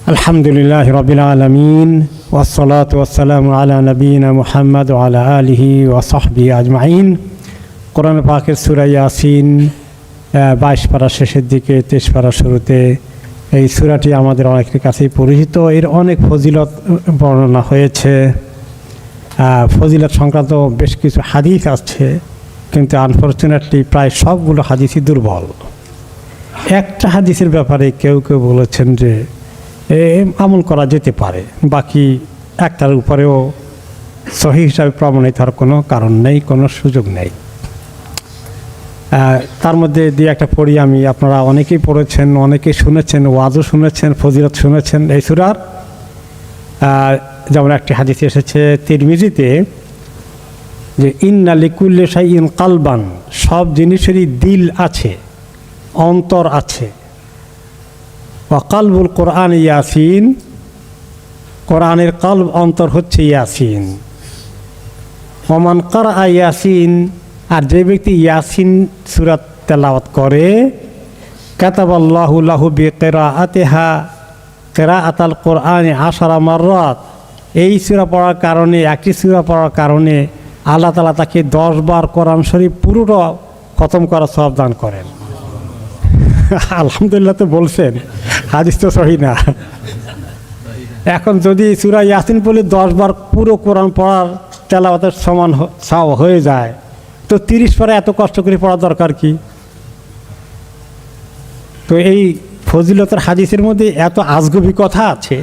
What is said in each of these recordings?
আলহামদুলিল্লাহ রাব্বিল আলামিন ওয়াসসালাতু ওয়াসসালামু আলা নবিয়িনা মুহাম্মদ ওয়া আলা আলিহি ওয়া সাহবিহি আজমাইন। কোরআন পাকের সূরা ইয়াসিন 22 পারা শেষের দিকে 23 পারা শুরুতে এই সূরাটি আমাদের অনেকের কাছেই পরিচিত। এর অনেক ফজিলত বর্ণনা হয়েছে, ফজিলত সংক্রান্ত বেশ কিছু হাদিস আছে, কিন্তু আনফরচুনেটলি প্রায় সবগুলো হাদিসই দুর্বল। একটা হাদিসের ব্যাপারে কেউ কেউ বলেছেন যে আমল করা যেতে পারে, বাকি একটার উপরেও সহিহ হিসাবে প্রমাণিত হওয়ার কোনো কারণ নেই, কোনো সুযোগ নেই। তার মধ্যে দিয়ে একটা পড়ি আমি, আপনারা অনেকেই পড়েছেন, অনেকেই শুনেছেন, ওয়াজও শুনেছেন, ফজিলত শুনেছেন এই সূরার। যেমন একটি হাদিস এসেছে তিরমিজিতে যে ইন্না লিকুল্লি শাইইন কালবান, সব জিনিসেরই দিল আছে, অন্তর আছে। ওয়া কালবুল কোরআন ইয়াসিন, কোরআনের কালব অন্তর হচ্ছে ইয়াসিন। ওমান কারা ইয়াসিন, আর যে ব্যক্তি ইয়াসিন সূরা তেলাওয়াত করে, কাতাবাল্লাহু লাহু বিকিরাআতিহা কিরাআতাল কোরআনি 10 মাররাত, এই সূরা পড়ার কারণে, একটি সূরা পড়ার কারণে আল্লাহ তাআলা তাকে 10 বার কোরআন শরীফ পুরোটা খতম করার সওয়াব দান করেন। আলহামদুলিল্লাহ তো বলছেন, হাদিস তো সহিহ না। এখন যদি সূরা ইয়াসিন বলে 10 বার পুরো কোরআন পড়ার তেলাওয়াতের সমান হয়ে যায়, তো 30 পারা এত কষ্ট করে পড়া দরকার কি? তো এই ফজিলতের হাদিসের মধ্যে এত আজগুবি কথা আছে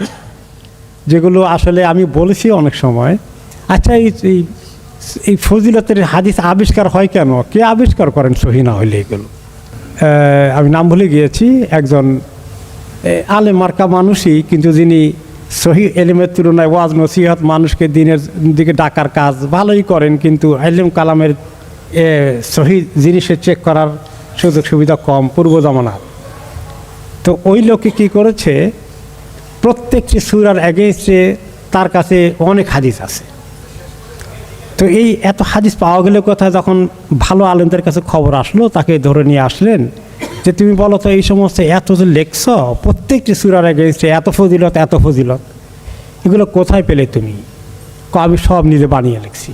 যেগুলো আসলে আমি বলেছি অনেক সময়। আচ্ছা, এই ফজিলতের হাদিস আবিষ্কার হয় কেন? কে আবিষ্কার করেন সহিহ না হইলে এগুলো? আমি নাম ভুলে গিয়েছি, একজন আলেম মার্কা মানুষই, কিন্তু যিনি সহিহ এলেমের তুলনায় ওয়াজ নসিহত মানুষকে দিনের দিকে ডাকার কাজ ভালোই করেন, কিন্তু এলেম কালামের সহিহ জিনিসের চেক করার সুযোগ সুবিধা কম পূর্ব জমানার। তো ওই লোকে কী করেছে, প্রত্যেকটি সূরার এগেইনস্টে তার কাছে অনেক হাদিস আছে। তো এই এত হাদিস পাওয়া গেলে কথা, যখন ভালো আলেমদের কাছে খবর আসলো, তাকে ধরে নিয়ে আসলেন যে তুমি বলো তো এই সমস্ত এত যে লেখছ, প্রত্যেকটি সূরার এগেইনস্টে এত ফজিলত, এত ফজিলত, এগুলো কোথায় পেলে তুমি? আমি সব নিজে বানিয়ে লিখছি।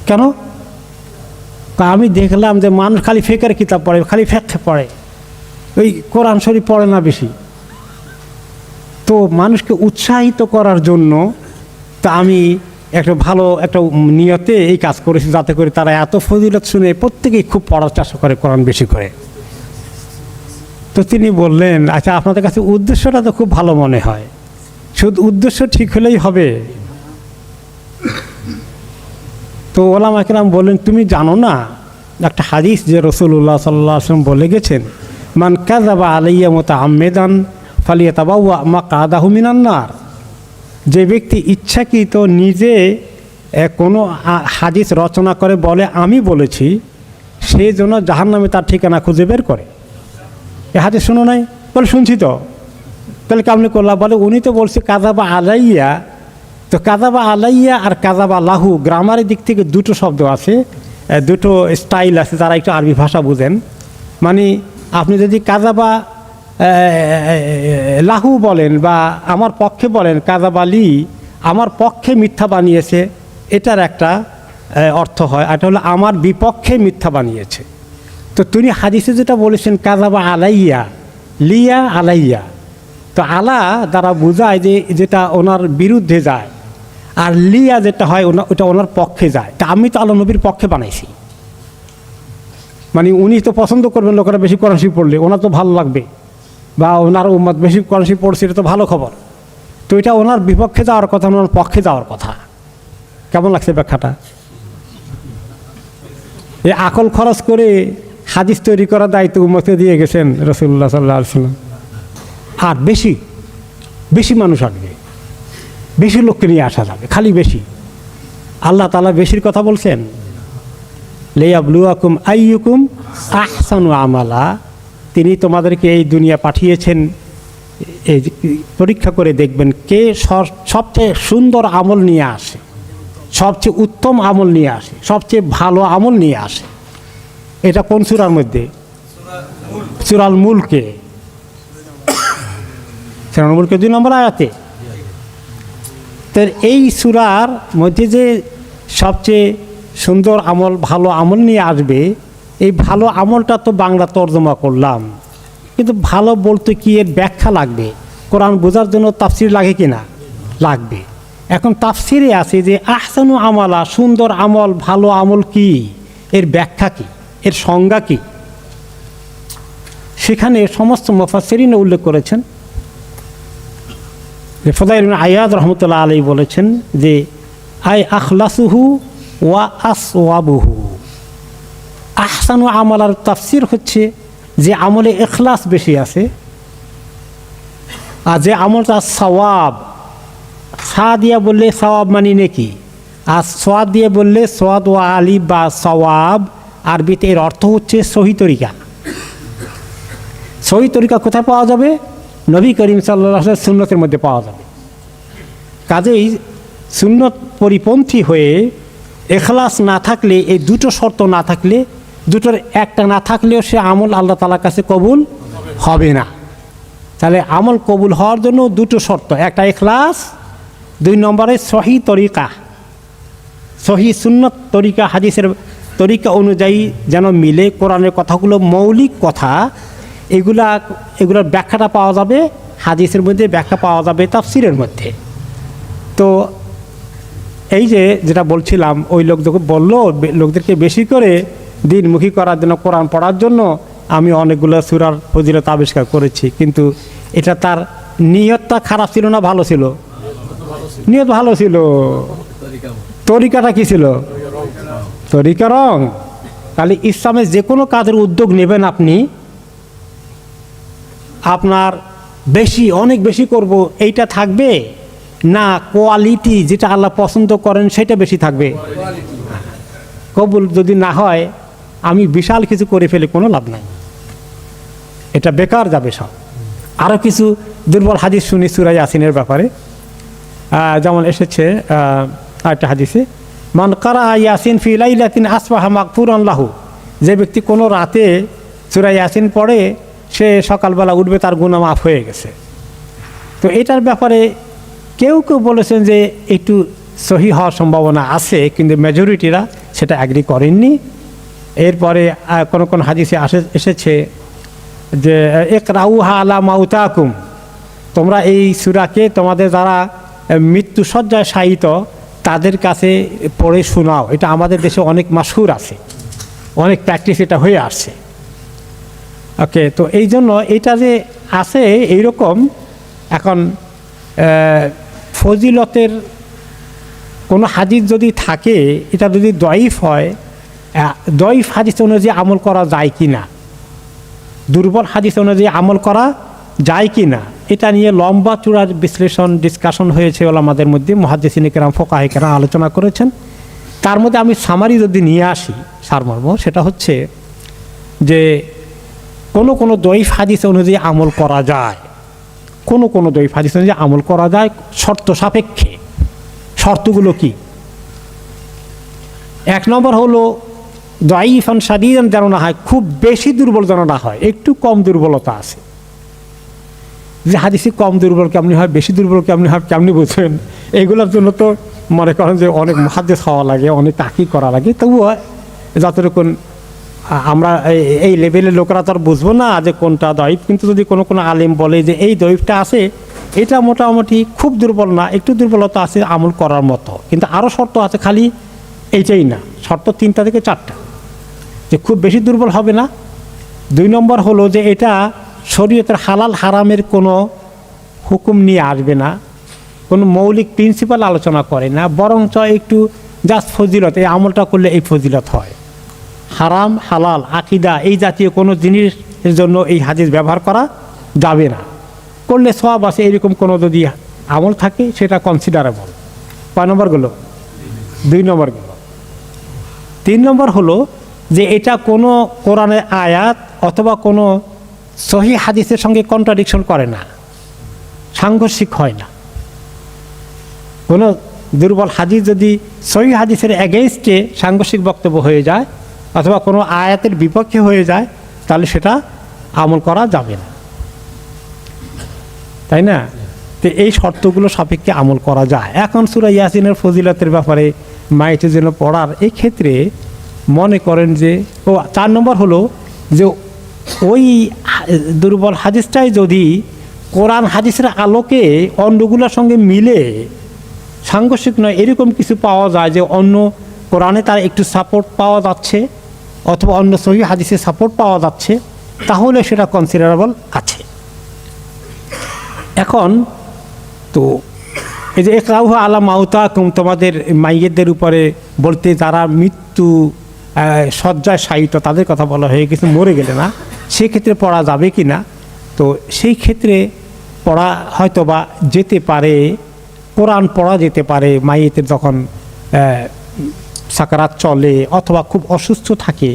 কেন? আমি দেখলাম যে মানুষ খালি ফিকহের কিতাব পড়ে, খালি ফিকহ পড়ে, ওই কোরআন শরীফ পড়ে না বেশি। তো মানুষকে উৎসাহিত করার জন্য তা আমি একটা ভালো একটা নিয়তে এই কাজ করেছি, যাতে করে তারা এত ফজিলত শুনে প্রত্যেকেই খুব পড়ার চেষ্টা করে, কোরআন বেশি করে। তো তিনি বললেন, আচ্ছা আপনাদের কাছে উদ্দেশ্যটা তো খুব ভালো মনে হয়, শুধু উদ্দেশ্য ঠিক হলেই হবে? তো ওলামা কেরাম বললেন, তুমি জানো না একটা হাদিস যে রাসূলুল্লাহ সাল্লাল্লাহু আলাইহি ওয়াসাল্লাম বলে গেছেন, মান কাযাবা আলাইয়া মুতাআম্মিদান ফালিয়াতাবাওয়া মাকআদাহু মিনান নার, যে ব্যক্তি ইচ্ছাকৃত নিজে কোনো হাদিস রচনা করে বলে আমি বলেছি, সেই জন্য জাহান্নামে তার ঠিকানা খুঁজে বের করে। এ হাদিস শোনো নাই? বলে শুনছি তো। তাহলে কেমনি করলাম? বলে উনি তো বলছে কাযাবা আলাইয়া। তো কাযাবা আলাইয়া আর কাযাবা লাহু গ্রামারের দিক থেকে দুটো শব্দ আছে, দুটো স্টাইল আছে, যারা একটু আরবি ভাষা বুঝেন। মানে আপনি যদি কাযাবা লাহু বলেন বা আমার পক্ষে বলেন, কাযাবা লি, আমার পক্ষে মিথ্যা বানিয়েছে, এটার একটা অর্থ হয়। এটা হলো আমার বিপক্ষে মিথ্যা বানিয়েছে। তো তিনি হাদিসে যেটা বলেছেন কাযাবা আলাইয়া, লিয়া আলাইয়া, তো আলা দ্বারা বোঝায় যে যেটা ওনার বিরুদ্ধে যায়, আর লিয়া যেটা হয় ওটা ওনার পক্ষে যায়। তা আমি তো আল্লাহ নবীর পক্ষে বানাইছি, মানে উনি তো পছন্দ করবেন লোকেরা বেশি কোরআন শরীফ পড়লে, ওনার তো ভালো লাগবে, বা ওনার উম্মত বেশি কোরআন শরীফ পড়ছে, এটা তো ভালো খবর। তো এটা ওনার বিপক্ষে যাওয়ার কথা, ওনার পক্ষে যাওয়ার কথা। কেমন লাগছে ব্যাখ্যাটা? এই আকল খরচ করে হাদিস তৈরি করার দায়িত্ব উম্মতকে দিয়ে গেছেন রাসূলুল্লাহ সাল্লাল্লাহু আলাইহি ওয়াসাল্লাম। আর বেশি বেশি মানুষ আসবে, বেশি লোককে নিয়ে আসা যাবে, খালি বেশি। আল্লাহ তাআলা বেশির কথা বলছেন, লিয়াবলুয়াকুম আইয়ুকুম আহসানু আমালা, তিনি তোমাদেরকে এই দুনিয়া পাঠিয়েছেন এই পরীক্ষা করে দেখবেন কে সবচেয়ে সুন্দর আমল নিয়ে আসে, সবচেয়ে উত্তম আমল নিয়ে আসে, সবচেয়ে ভালো আমল নিয়ে আসে। এটা কোন সূরার মধ্যে? সূরাল মুলকে। সূরা মুলকের 2 নম্বর আয়াতে। তো এই সূরার মধ্যে যে সবচেয়ে সুন্দর আমল, ভালো আমল নিয়ে আসবে, এই ভালো আমলটা তো বাংলা তর্জমা করলাম, কিন্তু ভালো বলতে কি এর ব্যাখ্যা লাগবে। কোরআন বোঝার জন্য তাফসির লাগে কি না? লাগবে। এখন তাফসিরে আছে যে আহসানু আমালা, সুন্দর আমল, ভালো আমল কি, এর ব্যাখ্যা কি, এর সংজ্ঞা কি, সেখানে সমস্ত মুফাসসিরিন উল্লেখ করেছেন। ফুদাইল ইবনে আয়াদ রহমতুল্লাহ আলাইহি বলেছেন যে আই আখলাসুহু ওয়া আসওয়াবুহু। আহসানু আমালার তাফসির হচ্ছে যে আমলে ইখলাস বেশি আছে, আর যে আমলটা সওয়াব, সা দিয়ে বললে সওয়াব মানে নেকি, আর সোয়াদ দিয়ে বললে সোয়াদ ওয়া আলিফ বা সওয়াব, আরবিতে এর অর্থ হচ্ছে সহি তরিকা। সহি তরিকা কোথায় পাওয়া যাবে? নবী করিম সাল্লাল্লাহু আলাইহি ওয়াসাল্লামের সুন্নতের মধ্যে পাওয়া যাবে। কাজেই সুন্নত পরিপন্থী হয়ে ইখলাস না থাকলে, এই দুটো শর্ত না থাকলে, দুটোর একটা না থাকলেও সে আমল আল্লাহ তাআলার কাছে কবুল হবে না। তাহলে আমল কবুল হওয়ার জন্য দুটো শর্ত, একটা ইখলাস, 2 নম্বরে সহি তরিকা, সহি সুন্নত তরিকা, হাদিসের তরিকা অনুযায়ী যেন মিলে। কোরআনের কথাগুলো মৌলিক কথা, এগুলোর ব্যাখ্যাটা পাওয়া যাবে হাদিসের মধ্যে, ব্যাখ্যা পাওয়া যাবে তাফসিরের মধ্যে। তো এই যে যেটা বলছিলাম, ওই লোক যখন বললো লোকদেরকে বেশি করে দিনমুখী করার জন্য, কোরআন পড়ার জন্য আমি অনেকগুলো সূরার ফজিলত আবিষ্কার করেছি, কিন্তু এটা তার নিয়তটা খারাপ ছিল না ভালো ছিল? নিয়ত ভালো ছিল। তরিকাটা কি ছিল? তরিকা রং। তাহলে ইসলামে যে কোনো কাজের উদ্যোগ নেবেন আপনি, আপনার বেশি, অনেক বেশি করব এইটা থাকবে না, কোয়ালিটি যেটা আল্লাহ পছন্দ করেন সেটা বেশি থাকবে? কবুল যদি না হয়, আমি বিশাল কিছু করে ফেলে কোনো লাভ নাই, এটা বেকার যাবে সব। আরও কিছু দুর্বল হাদিস শুনি সূরা ইয়াসিনের ব্যাপারে। যেমন এসেছে আরেকটা হাদিসে, মান কারা ইয়াসিন ফি লাইলাতিন আসবাহা মাগফুরান লাহু, যে ব্যক্তি কোনো রাতে সূরা ইয়াসিন পড়ে সে সকালবেলা উঠবে তার গুনাহ মাফ হয়ে গেছে। তো এটার ব্যাপারে কেউ কেউ বলেছেন যে একটু সহি হওয়ার সম্ভাবনা আছে, কিন্তু মেজরিটিরা সেটা অ্যাগ্রি করেননি। এরপরে কোন হাদিসে এসেছে যে ইকরাউহা আলা মাউতাকুম, তোমরা এই সূরাকে তোমাদের যারা মৃত্যুসজ্জায় শায়িত তাদের কাছে পড়ে শোনাও। এটা আমাদের দেশে অনেক মাশহুর আছে, অনেক প্র্যাকটিস এটা হয়ে আসছে। ওকে, তো এই জন্য এটা যে আছে এইরকম। এখন ফজিলতের কোনো হাদিস যদি থাকে, এটা যদি দয়ীফ হয়, দয়ীফ হাদিস অনুযায়ী আমল করা যায় কি না, দুর্বল হাদিস অনুযায়ী আমল করা যায় কি না, এটা নিয়ে লম্বা চূড়ার বিশ্লেষণ, ডিসকাশন হয়েছে ওলামাদের মধ্যে। মুহাদ্দিসিনে কেরাম, ফুকাহে কেরাম আলোচনা করেছেন। তার মধ্যে আমি সামারি যদি নিয়ে আসি, সারমর্ম, সেটা হচ্ছে যে কোনো দয়ীফ হাদিস অনুযায়ী আমল করা যায়, কোনো দয়ীফ হাদিস অনুযায়ী আমল করা যায় শর্ত সাপেক্ষে। শর্তগুলো কি? 1 নম্বর হলো দাঈফান শাদীদান যেন না হয়, খুব বেশি দুর্বল যেন না হয়, একটু কম দুর্বলতা আছে। যে হাদিসে কম দুর্বল কেমনি হয়, বেশি দুর্বল কেমনি হয়, কেমনি বুঝবেন? এইগুলোর জন্য তো মনে করেন যে অনেক মুহাদ্দিস হওয়া লাগে, অনেক তাহকিক করা লাগে। তবুও যতটুকু আমরা এই লেভেলের লোকেরা তো আর বুঝবো না যে কোনটা দয়ীফ। কিন্তু যদি কোনো আলেম বলে যে এই দয়ীফটা আছে, এটা মোটামুটি খুব দুর্বল না, একটু দুর্বলতা আছে, আমল করার মতো, কিন্তু আরও শর্ত আছে, খালি এইটাই না, শর্ত 3টা থেকে 4টা, যে খুব বেশি দুর্বল হবে না। 2 নম্বর হলো যে এটা শরীয়তের হালাল হারামের কোনো হুকুম নিয়ে আসবে না, কোনো মৌলিক প্রিন্সিপাল আলোচনা করে না, বরঞ্চ একটু জাস্ট ফজিলত, এই আমলটা করলে এই ফজিলত হয়। হারাম হালাল আকীদা এই জাতীয় কোনো জিনিসের জন্য এই হাদিস ব্যবহার করা যাবে না, করলে সওয়াব আছে, এরকম কোনো যদি আমল থাকে সেটা কনসিডারেবল। 5 নম্বরগুলো। 2 নম্বরগুলো। 3 নম্বর হলো যে এটা কোনো কোরআনের আয়াত অথবা কোনো সহিহ হাদিসের সঙ্গে কন্ট্রাডিকশন করে না, সাংঘর্ষিক হয় না। কোনো দুর্বল হাদিস যদি সহিহ হাদিসের এগেইনস্টে সাংঘর্ষিক বক্তব্য হয়ে যায় অথবা কোনো আয়াতের বিপক্ষে হয়ে যায়, তাহলে সেটা আমল করা যাবে না। তা তাই না? তো এই শর্তগুলো সাপেক্ষে আমল করা যায়। এখন সূরা ইয়াসিনের ফজিলতের ব্যাপারে মাইটের জন্য পড়ার এই ক্ষেত্রে মনে করেন যে 4 নম্বর হলো যে ওই দুর্বল হাদিসটাই যদি কোরআন হাদিসের আলোকে অন্যগুলোর সঙ্গে মিলে সাংঘর্ষিক নয় এরকম কিছু পাওয়া যায়, যে অন্য কোরআনে তার একটু সাপোর্ট পাওয়া যাচ্ছে অথবা অন্য সহিহ হাদিসে সাপোর্ট পাওয়া যাচ্ছে, তাহলে সেটা কনসিডারেবল আছে। এখন তো এই যে ইকরাউ আলা মাউতাকুম, তোমাদের মাইয়েদের উপরে বলতে যারা মৃত্যু শয্যায় শায়িত তাদের কথা বলা হয়ে গেছে, মরে গেলে না, সেক্ষেত্রে পড়া যাবে কি না? তো সেই ক্ষেত্রে পড়া হয়তো বা যেতে পারে, কোরআন পড়া যেতে পারে মাইয়েতের যখন সাকারাত চলে অথবা খুব অসুস্থ থাকে,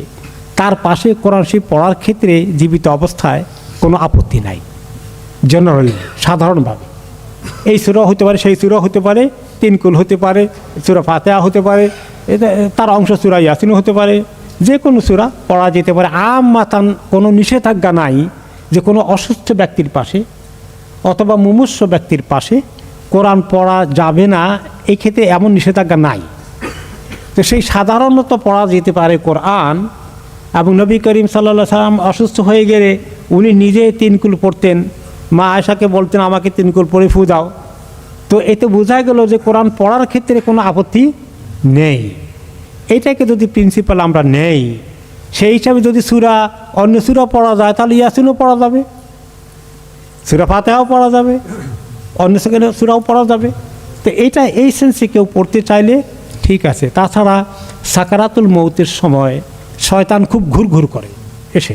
তার পাশে কোরআন শরীফ পড়ার ক্ষেত্রে জীবিত অবস্থায় কোনো আপত্তি নাই। জেনারেলি সাধারণভাবে এই সূরা হতে পারে, সেই সূরা হতে পারে, 3 কুল হতে পারে, সূরা ফাতিহা হতে পারে, তার অংশ সূরা ইয়াসিন হতে পারে, যে কোনো সূরা পড়া যেতে পারে। মাতান কোনো নিষেধাজ্ঞা নাই যে কোনো অসুস্থ ব্যক্তির পাশে অথবা মুমূর্ষ ব্যক্তির পাশে কোরআন পড়া যাবে না, এই ক্ষেত্রে এমন নিষেধাজ্ঞা নাই। তো সেই সাধারণত পড়া যেতে পারে কোরআন। এবং নবী করিম সাল্লাল্লাহু আলাইহি সাল্লাম অসুস্থ হয়ে গেলে উনি নিজে 3 কুল পড়তেন, মা আয়েশাকে বলতেন আমাকে 3 কুল পড়ে ফু দাও। তো এতে বোঝা গেল যে কোরআন পড়ার ক্ষেত্রে কোনো আপত্তি নেই। এইটাকে যদি প্রিন্সিপাল আমরা নেই, সেই হিসাবে যদি অন্য সূরা পড়া যায় তাহলে ইয়াসিনও পড়া যাবে, সূরা ফাতিহাও পড়া যাবে, অন্য সূরাও পড়া যাবে। তো এইটা এই সেন্সে কেউ পড়তে চাইলে ঠিক আছে। তাছাড়া সাকারাতুল মৌতের সময় শয়তান খুব ঘুরঘুর করে এসে,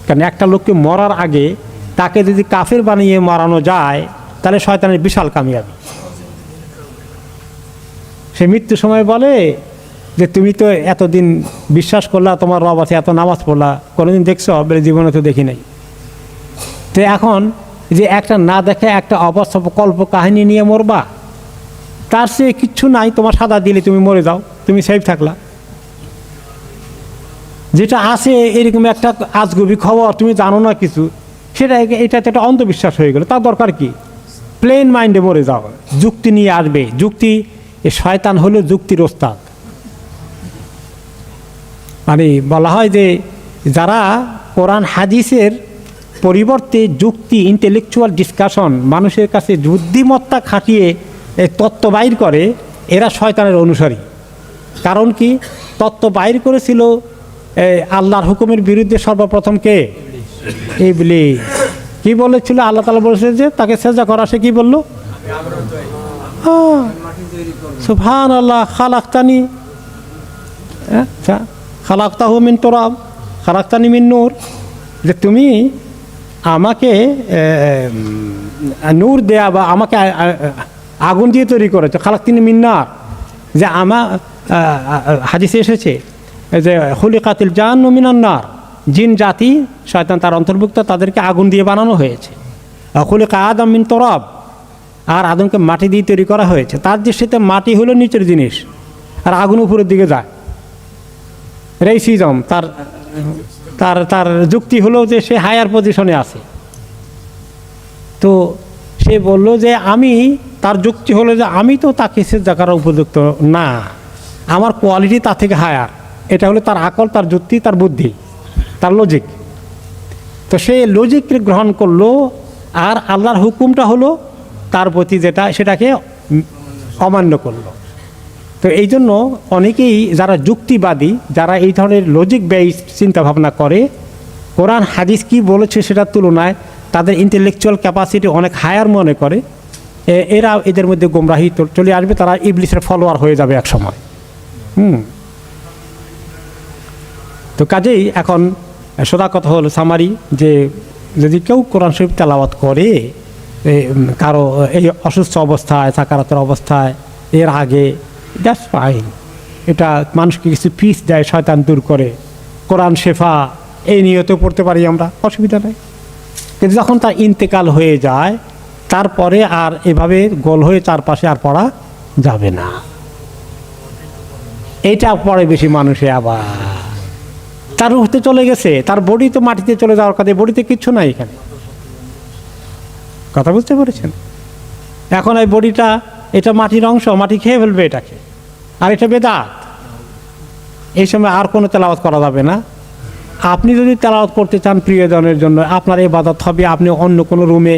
কারণ একটা লোককে মরার আগে তাকে যদি কাফের বানিয়ে মারানো যায় তাহলে শয়তানের বিশাল কামিয়াবি। সে মৃত্যুর সময় বলে যে তুমি তো এতদিন বিশ্বাস করলা, তোমার রব আছে, এত নামাজ পড়লা, কোনোদিন দেখছো? বলে জীবনে তো দেখি নাই। তো এখন যে একটা না দেখে একটা কল্প কাহিনী নিয়ে মরবা, তার সে কিচ্ছু নাই, তোমার সাদা দিলে তুমি মরে যাও, তুমি সেফ থাকলা। যেটা আছে এরকম একটা আজগুবি খবর, তুমি জানো না কিছু, এটাতে একটা অন্ধবিশ্বাস হয়ে গেল। তার দরকার কি? প্লেন মাইন্ডে মরে যাও, যুক্তি নিয়ে আসবে। যুক্তি, শয়তান হলো যুক্তির ওস্তাদ। মানে বলা হয় যে যারা কোরআন হাদিসের পরিবর্তে যুক্তি, ইন্টেলেকচুয়াল ডিসকাশন, মানুষের কাছে বুদ্ধিমত্তা খাটিয়ে তত্ত্ব বাইর করে, এরা শয়তানের অনুসারী। কারণ কি? তত্ত্ব বাইর করেছিল আল্লাহর হুকুমের বিরুদ্ধে সর্বপ্রথম কে? ইবলিস। কি বলেছিল? আল্লাহ তাআলা বলেছে যে তাকে সেজদা করা, সে কি বলল? সুবহানাল্লাহ, খালাকতানি, খালাকতাহু মিন তুরাব খালাকতানি মিন নূর, যে তুমি আমাকে নূর দেয়া বা আমাকে আগুন দিয়ে তৈরি করেছো, খালাকতানি মিন নার। যে হাদিসে এসেছে যে খুলিকাতিল জান্নু মিনান নার, জিন জাতি, শয়তান তার অন্তর্ভুক্ত, তাদেরকে আগুন দিয়ে বানানো হয়েছে। খুলিকা আদম মিন তুরাব, আর আদমকে মাটি দিয়ে তৈরি করা হয়েছে। তার দৃষ্টিতে মাটি হলো নিচের জিনিস আর আগুন উপরের দিকে যায়। রেসিজম, তার তার তার যুক্তি হলো যে সে হায়ার পজিশনে আছে। তো সে বলল যে তার যুক্তি হলো যে আমি তো তাকে সেজদা করার উপযুক্ত না, আমার কোয়ালিটি তার থেকে হায়ার। এটা হলো তার আকল, তার যুক্তি, তার বুদ্ধি, তার লজিক। তো সে লজিককে গ্রহণ করলো, আর আল্লাহর হুকুমটা হলো তার প্রতি যেটা, সেটাকে অমান্য করলো। তো এই জন্য অনেকেই যারা যুক্তিবাদী, যারা এই ধরনের লজিক বেসড চিন্তাভাবনা করে, কোরআন হাদিস কি বলেছে সেটার তুলনায় তাদের ইন্টেলেকচুয়াল ক্যাপাসিটি অনেক হায়ার মনে করে, এরা এদের মধ্যে গোমরাহি চলে আসবে, তারা ইবলিসের ফলোয়ার হয়ে যাবে এক সময়। তো কাজেই এখন সোজা কথা হলো সামারি, যে যদি কেউ কোরআন শরীফ তেলাওয়াত করে কারো এই অসুস্থ অবস্থায়, সাকারাতের অবস্থায়, এর আগে, দ্যাটস ফাইন। এটা মানুষকে কিছু পিস দেয়, শয়তান দূর করে, কোরআন শেফা, এই নিয়তে পড়তে পারি আমরা, অসুবিধা নেই। কিন্তু যখন তার ইন্তেকাল হয়ে যায়, তারপরে আর এভাবে গোল হয়ে চারপাশে আর পড়া যাবে না। এইটা পড়ে বেশি মানুষে, আবার তার রুহতে চলে গেছে, তার বডি তো মাটিতে চলে যাওয়ার কথা, বডিতে কিচ্ছু নাই এখানে। কথা বুঝতে পেরেছেন? এখন এই বডিটা, এটা মাটির অংশ, মাটি খেয়ে ফেলবে এটাকে, আর এটা বেদাত। এই সময় আর কোনো তেলাওয়াত করা যাবে না। আপনি যদি তেলাওয়াত করতে চান প্রিয়জনের জন্য, আপনার ইবাদত হবে আপনি অন্য কোনো রুমে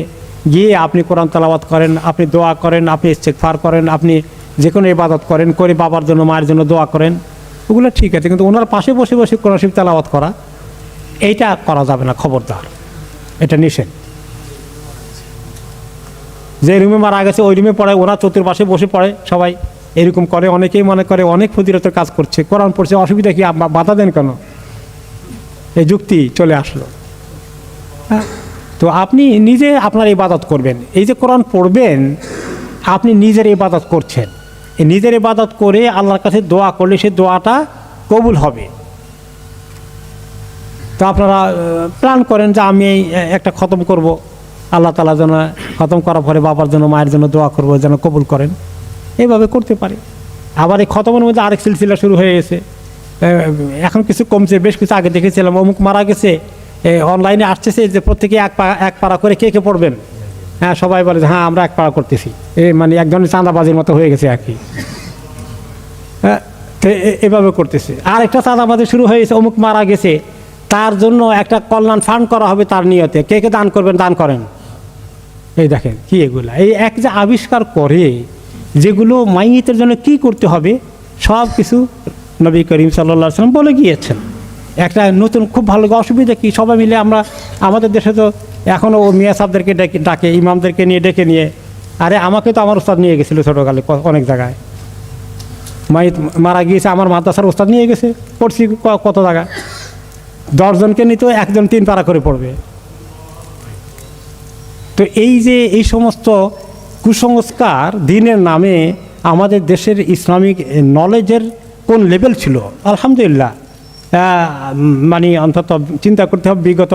গিয়ে আপনি কোরআন তেলাওয়াত করেন, আপনি দোয়া করেন, আপনি ইস্তেগফার করেন, আপনি যে কোনো ইবাদত করেন, করে বাবার জন্য মায়ের জন্য দোয়া করেন, ওগুলো ঠিক আছে। কিন্তু ওনার পাশে বসে বসে কোরআন শরীফ তেলাওয়াত করা, এইটা করা যাবে না, খবরদার, এটা নিষেধ। যে রুমে মারা গেছে ওই রুমে পড়ে, ওনার চতুর্পাশে বসে পড়ে সবাই, এরকম করে। অনেকেই মনে করে অনেক ফজিলতের কাজ করছে, কোরআন পড়ছে, অসুবিধা কি, বাধা দেন কেন? এই যুক্তি চলে আসলো। হ্যাঁ, তো আপনি নিজে আপনার ইবাদত করবেন। এই যে কোরআন পড়বেন, আপনি নিজের ইবাদত করছেন, এই নিজের ইবাদত করে আল্লাহর কাছে দোয়া করলে সে দোয়াটা কবুল হবে। তো আপনারা প্ল্যান করেন যে আমি একটা খতম করব, আল্লাহ তাআলা যেন খতম করার পরে বাবার জন্য মায়ের জন্য দোয়া করব যেন কবুল করেন, এইভাবে করতে পারে। আবার এই খতমের মধ্যে আরেক সিলসিলা শুরু হয়ে গেছে, এখন কিছু কমছে, বেশ কিছু আগে দেখেছিলাম অমুক মারা গেছে, অনলাইনে আসতেছে যে প্রত্যেকে এক পাড়া করে কে কে পড়বেন। হ্যাঁ, সবাই বলে যে হ্যাঁ আমরা এক পাড়া করতেছি, মানে এক ধরনের চাঁদাবাজির মতো হয়ে গেছে আর কি। হ্যাঁ, তো এভাবে করতেছে। আর একটা চাঁদাবাজি শুরু হয়ে গেছে, অমুক মারা গেছে, তার জন্য একটা কল্যাণ ফান্ড করা হবে তার নিয়তে, কে কে দান করবেন দান করেন। এই দেখেন কি এগুলা, এই এক যে আবিষ্কার করে যেগুলো মাইয়িতের জন্য কি করতে হবে সব কিছু নবী করিম সাল্লাল্লাহু আলাইহি ওয়াসাল্লাম বলে গিয়েছেন। একটা নতুন খুব ভালো অসুবিধা কি, সবাই মিলে আমরা, আমাদের দেশে তো এখনও মিয়া সাহেবদেরকে ডাকে, ইমামদেরকে নিয়ে ডেকে নিয়ে, আরে আমাকে তো আমার ওস্তাদ নিয়ে গেছিলো ছোটোকালে অনেক জায়গায়, মাইয়িত মারা গিয়েছে আমার মাদ্রাসার ওস্তাদ নিয়ে গেছে, পড়ছি কত জায়গায়, 10 জনকে নিত, একজন 3 পারা করে পড়বে। তো এই যে এই সমস্ত কুসংস্কার দিনের নামে আমাদের দেশের ইসলামিক নলেজের কোন লেভেল ছিল, আলহামদুলিল্লাহ, মানে অন্তত চিন্তা করতে হবে বিগত